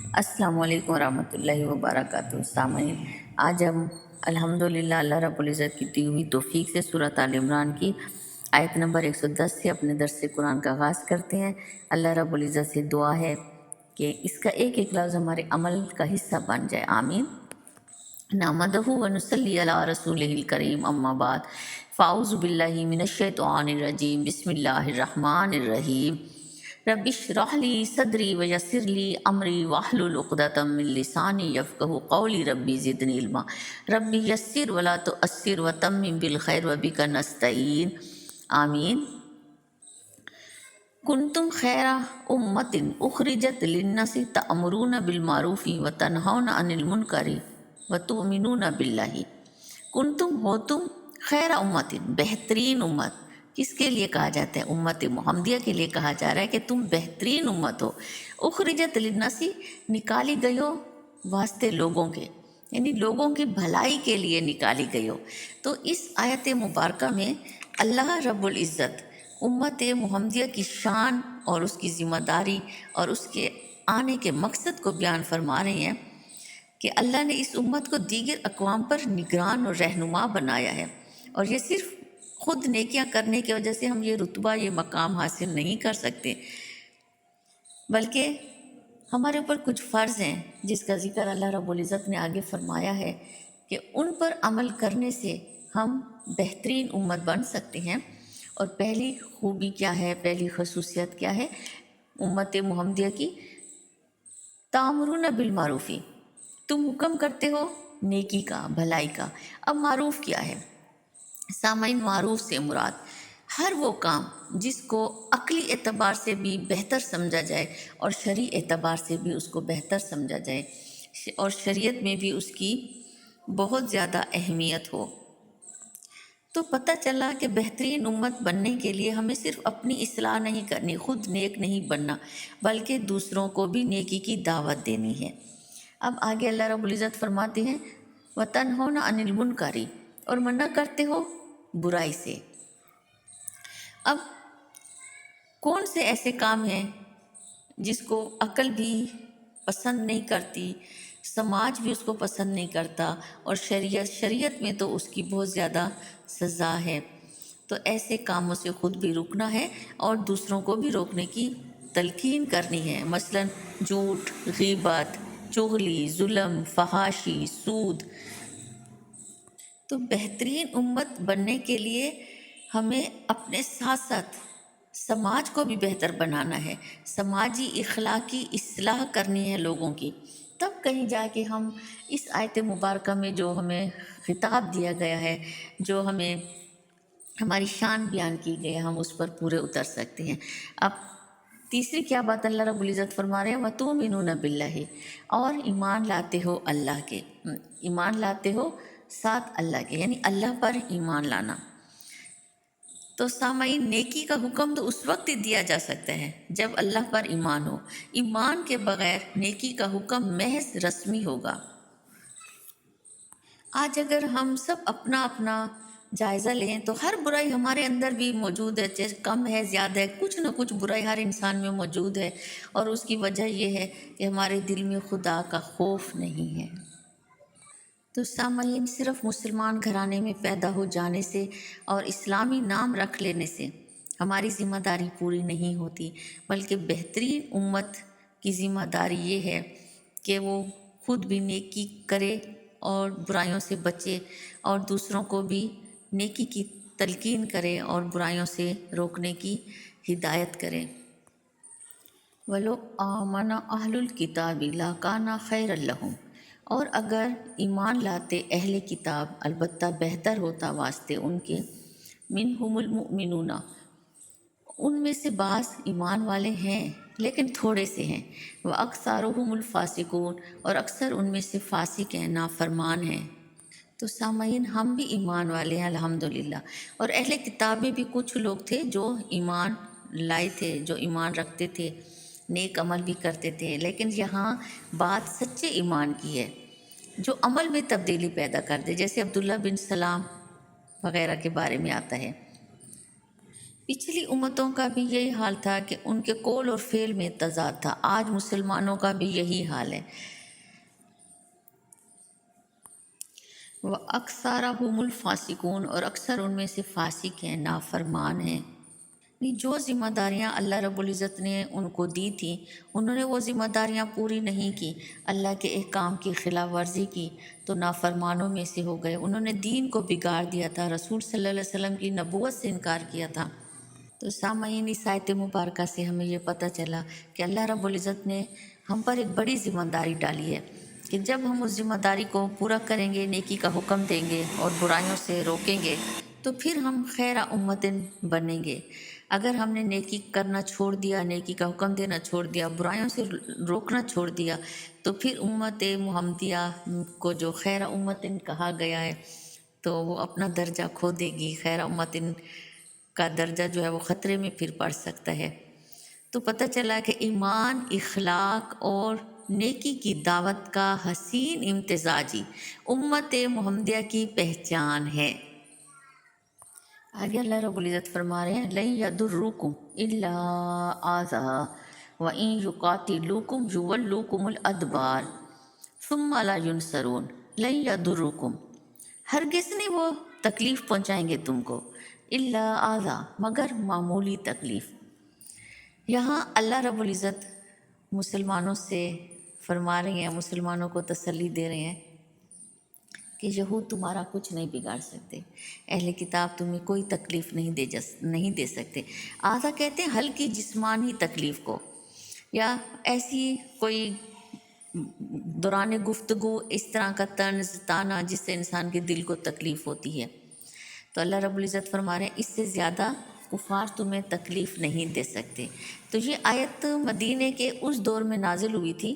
अस्सलामु अलैकुम वरहमतुल्लाहि वबरकातुहू। सामईन, आज हम अल्हम्दुलिल्लाह अल्लाह रब्बुल इज़्ज़त की दी हुई तौफीक से सूरत आल इमरान की आयत नंबर 110 से अपने दर्स कुरान का आगाज़ करते हैं। अल्लाह रब्बुल इज़्ज़त से दुआ है कि इसका एक एक लफ्ज़ हमारे अमल का हिस्सा बन जाए, आमीन। नहमदहु व नुसल्ली अला रसूलिहिल करीम, अम्मा बाद, फ़ाऊज़ु बिल्लाहि मिनश शैतानिर रजीम, बिस्मिल्लाहिर रहमानिर रहीम। रब्बिश्रह ली सदरी व यस्सिर ली अमरी वाहलुल उक़दतम मिन लिसानी यफ़क़हू क़ौली, रब्बी ज़िदनी इल्मा, रब्बी यस्सिर वला तुअस्सिर व तम्मिम बिल खैर व बिका नस्तईन, आमीन। कुंतुम खैरा उम्मतिन उखरिजत लिन्नासि तअमुरूना बिल मारूफी व तनहौना अनिल मुनकरी व तुमिनूना बिल्लाहि। कुंतुम हो तुम खैरा उम्मतिन, बेहतरीन उम्मत। किसके लिए कहा जाता है? उम्मत मुहम्मदिया के लिए कहा जा रहा है कि तुम बेहतरीन उम्मत हो। उखरिजत लिन्नासि, निकाली गई हो वास्ते लोगों के, यानी लोगों की भलाई के लिए निकाली गई हो। तो इस आयत मुबारक में अल्लाह रब्बुल इज़्ज़त उम्मत मुहम्मदिया की शान और उसकी ज़िम्मेदारी और उसके आने के मकसद को बयान फरमा रहे हैं कि अल्लाह ने इस उम्मत को दीगर अक़वाम पर निगरान और रहनुमा बनाया है। और ये सिर्फ खुद नेकियां करने की वजह से हम ये रुतबा, ये मकाम हासिल नहीं कर सकते, बल्कि हमारे ऊपर कुछ फ़र्ज़ हैं जिसका ज़िक्र अल्लाह रब्बुल इज़्ज़त ने आगे फरमाया है कि उन पर अमल करने से हम बेहतरीन उम्मत बन सकते हैं। और पहली खूबी क्या है, पहली खसूसियत क्या है उम्मत मुहम्मदिया की? तामुरून बिल मारूफ़ी, तुम हुक्म करते हो नेकी का, भलाई का। अब मारूफ़ क्या है? सामाइन, मारूफ़ से मुराद हर वो काम जिसको अक़ली एतबार से भी बेहतर समझा जाए और शरई एतबार से भी उसको बेहतर समझा जाए और शरीयत में भी उसकी बहुत ज़्यादा अहमियत हो। तो पता चला कि बेहतरीन उम्मत बनने के लिए हमें सिर्फ़ अपनी इस्लाह नहीं करनी, खुद नेक नहीं बनना, बल्कि दूसरों को भी नेकी की दावत देनी है। अब आगे अल्लाह रब्बुल इज़्ज़त फरमाते हैं, वतनहौना अनिल मुनकरी, और मना करते हो बुराई से। अब कौन से ऐसे काम हैं जिसको अकल भी पसंद नहीं करती, समाज भी उसको पसंद नहीं करता, और शरीयत में तो उसकी बहुत ज़्यादा सज़ा है। तो ऐसे कामों से ख़ुद भी रुकना है और दूसरों को भी रोकने की तलकीन करनी है। मसलन झूठ, ग़ीबत, चुगली, जुल्म, फहाशी, सूद। तो बेहतरीन उम्मत बनने के लिए हमें अपने साथ साथ समाज को भी बेहतर बनाना है, समाजी इखलाकी इस्लाह करनी है लोगों की। तब कहीं जाके हम इस आयत मुबारक में जो हमें खिताब दिया गया है, जो हमें हमारी शान बयान की गई है, हम उस पर पूरे उतर सकते हैं। अब तीसरी क्या बात अल्लाह रब्बुल इज़्ज़त फरमा रहे हैं, वतुमिनूना बिल्लाहि, और ईमान लाते हो अल्लाह के, ईमान लाते हो साथ अल्लाह के, यानी अल्लाह पर ईमान लाना। तो सामाईन, नेकी का हुक्म तो उस वक्त ही दिया जा सकता है जब अल्लाह पर ईमान हो। ईमान के बग़ैर नेकी का हुक्म महज रस्मी होगा। आज अगर हम सब अपना अपना जायज़ा लें तो हर बुराई हमारे अंदर भी मौजूद है, चाहे कम है ज़्यादा है, कुछ न कुछ बुराई हर इंसान में मौजूद है। और उसकी वजह यह है कि हमारे दिल में खुदा का खौफ नहीं है। तो सामाईन, सिर्फ़ मुसलमान घराने में पैदा हो जाने से और इस्लामी नाम रख लेने से हमारी ज़िम्मेदारी पूरी नहीं होती, बल्कि बेहतरीन उम्मत की ज़िम्मेदारी ये है कि वो खुद भी नेकी करे और बुराइयों से बचे और दूसरों को भी नेकी की तलकीन करे और बुराइयों से रोकने की हिदायत करे। वलो आमना अहलुल किताबी लाकाना खैरल लहुम, और अगर ईमान लाते अहले किताब अलबत्ता बेहतर होता वास्ते उनके। मिनहुमुल मुमिनूना, उनमें से बास ईमान वाले हैं लेकिन थोड़े से हैं। वह अक्सरुहुमुल फासिकून, और अक्सर उनमें से फासिक हैं, नाफरमान हैं। तो सामाईन, हम भी ईमान वाले हैं अल्हम्दुलिल्लाह, और अहले किताब में भी कुछ लोग थे जो ईमान लाए थे, जो ईमान रखते थे, नेक अमल भी करते थे। लेकिन यहाँ बात सच्चे ईमान की है जो अमल में तब्दीली पैदा कर दे, जैसे अब्दुल्ला बिन सलाम वग़ैरह के बारे में आता है پچھلی امتوں کا بھی یہی حال تھا کہ ان کے قول اور فعل میں تضاد تھا، آج مسلمانوں کا بھی یہی حال ہے۔ وہ اکثرهم الفاسقون، اور اکثر ان میں سے فاسق ہیں، نافرمان ہیں۔ جو ذمہ داریاں اللہ رب العزت نے ان کو دی تھیں، انہوں نے وہ ذمہ داریاں پوری نہیں کی، اللہ کے احکام کی خلاف ورزی کی تو نافرمانوں میں سے ہو گئے۔ انہوں نے دین کو بگاڑ دیا تھا، رسول صلی اللہ علیہ وسلم کی نبوت سے انکار کیا تھا۔ تو سامعین، اس آیت مبارکہ سے ہمیں یہ پتہ چلا کہ اللہ رب العزت نے ہم پر ایک بڑی ذمہ داری ڈالی ہے کہ جب ہم اس ذمہ داری کو پورا کریں گے، نیکی کا حکم دیں گے اور برائیوں سے روکیں گے، تو پھر ہم خیر امتن بنیں گے۔ اگر ہم نے نیکی کرنا چھوڑ دیا، نیکی کا حکم دینا چھوڑ دیا، برائیوں سے روکنا چھوڑ دیا، تو پھر امت محمدیہ کو جو خیر امتن کہا گیا ہے تو وہ اپنا درجہ کھو دے گی، خیر امتن کا درجہ جو ہے وہ خطرے میں پھر پڑ سکتا ہے۔ تو پتہ چلا کہ ایمان، اخلاق اور نیکی کی دعوت کا حسین امتزاجی امت محمدیہ کی پہچان ہے۔ آگے اللہ رب العزت فرما رہے ہیں لَن يَضُرُّكُمْ إِلَّا أَذًى وَإِن يُقَاتِلُوكُمْ يُوَلُّوكُمُ الْأَدْبَارَ ثُمَّ لَا يُنصَرُونَ لَن يَضُرُّكُمْ، ہرگز نہیں وہ تکلیف پہنچائیں گے تم کو، الا اذى، مگر معمولی تکلیف۔ یہاں اللہ رب العزت مسلمانوں سے فرما رہے ہیں، مسلمانوں کو تسلی دے رہے ہیں کہ یہود تمہارا کچھ نہیں بگاڑ سکتے، اہل کتاب تمہیں کوئی تکلیف نہیں دے سکتے۔ آدھا کہتے ہیں ہلکی جسمانی تکلیف کو، یا ایسی کوئی دوران گفتگو اس طرح کا طنز طعنہ جس سے انسان کے دل کو تکلیف ہوتی ہے۔ تو اللہ رب العزت فرما رہے ہیں اس سے زیادہ کفار تمہیں تکلیف نہیں دے سکتے۔ تو یہ آیت مدینے کے اس دور میں نازل ہوئی تھی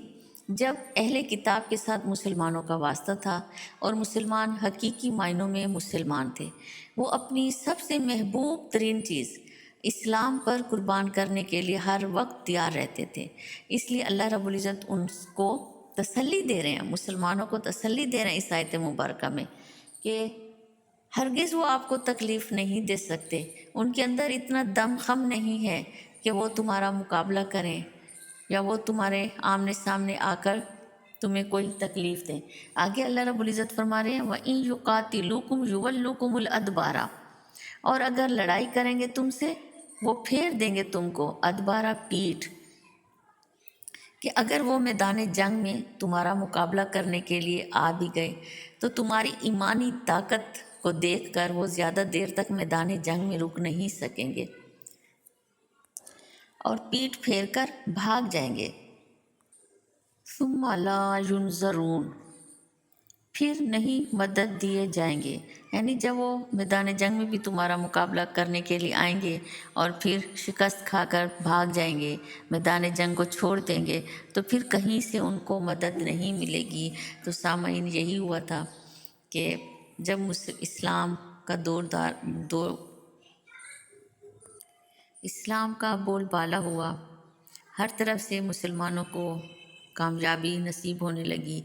جب اہل کتاب کے ساتھ مسلمانوں کا واسطہ تھا، اور مسلمان حقیقی معنوں میں مسلمان تھے۔ وہ اپنی سب سے محبوب ترین چیز اسلام پر قربان کرنے کے لیے ہر وقت تیار رہتے تھے۔ اس لیے اللہ رب العزت ان کو تسلی دے رہے ہیں، مسلمانوں کو تسلی دے رہے ہیں اس آیت مبارکہ میں کہ ہرگز وہ آپ کو تکلیف نہیں دے سکتے، ان کے اندر اتنا دم خم نہیں ہے کہ وہ تمہارا مقابلہ کریں یا وہ تمہارے آمنے سامنے آ کر تمہیں کوئی تکلیف دیں۔ آگے اللہ رب العزت فرما رہے ہیں وَإِن يُقَاتِلُوكُمْ يُوَلُّوكُمُ الْأَدْبَارَ، اور اگر لڑائی کریں گے تم سے، وہ پھیر دیں گے تم کو، ادبارہ پیٹھ، کہ اگر وہ میدان جنگ میں تمہارا مقابلہ کرنے کے لیے آ بھی گئے تو تمہاری ایمانی طاقت کو دیکھ کر وہ زیادہ دیر تک میدان جنگ میں رک نہیں سکیں گے اور پیٹھ پھیر کر بھاگ جائیں گے۔ ثم لا ينظرون، پھر نہیں مدد دیے جائیں گے، یعنی جب وہ میدان جنگ میں بھی تمہارا مقابلہ کرنے کے لیے آئیں گے اور پھر شکست کھا کر بھاگ جائیں گے، میدان جنگ کو چھوڑ دیں گے، تو پھر کہیں سے ان کو مدد نہیں ملے گی۔ تو سامعین، یہی ہوا تھا کہ جب اسلام کا اسلام کا بول بالا ہوا، ہر طرف سے مسلمانوں کو کامیابی نصیب ہونے لگی،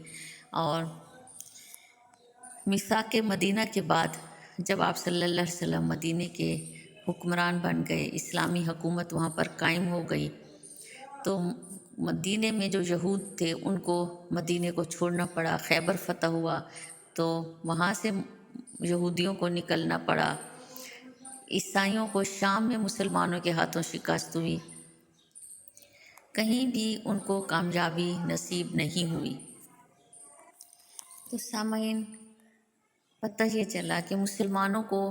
اور میثاق مدینہ کے بعد جب آپ صلی اللہ علیہ وسلم مدینہ کے حکمران بن گئے، اسلامی حکومت وہاں پر قائم ہو گئی، تو مدینہ میں جو یہود تھے ان کو مدینہ کو چھوڑنا پڑا۔ خیبر فتح ہوا تو وہاں سے یہودیوں کو نکلنا پڑا۔ عیسائیوں کو شام میں مسلمانوں کے ہاتھوں شکست ہوئی، کہیں بھی ان کو کامیابی نصیب نہیں ہوئی۔ تو سامعین، پتہ یہ چلا کہ مسلمانوں کو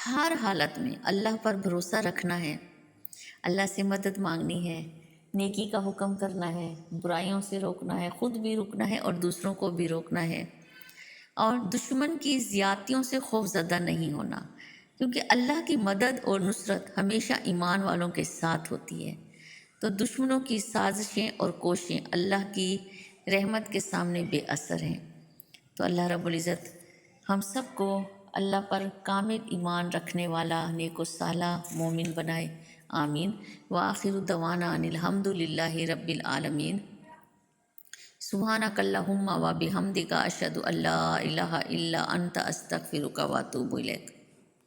ہر حالت میں اللہ پر بھروسہ رکھنا ہے، اللہ سے مدد مانگنی ہے، نیکی کا حکم کرنا ہے، برائیوں سے روکنا ہے، خود بھی رکنا ہے اور دوسروں کو بھی روکنا ہے، اور دشمن کی زیادتیوں سے خوف زدہ نہیں ہونا، کیونکہ اللہ کی مدد اور نصرت ہمیشہ ایمان والوں کے ساتھ ہوتی ہے۔ تو دشمنوں کی سازشیں اور کوششیں اللہ کی رحمت کے سامنے بے اثر ہیں۔ تو اللہ رب العزت ہم سب کو اللہ پر کامل ایمان رکھنے والا نیک و صالح مومن بنائے، آمین۔ وآخر دعوانا ان الحمد للہ رب العالمین۔ سبحانک اللہم و بحمدک اشہد ان لا الہ الا انت استغفرک و اتوب الیک۔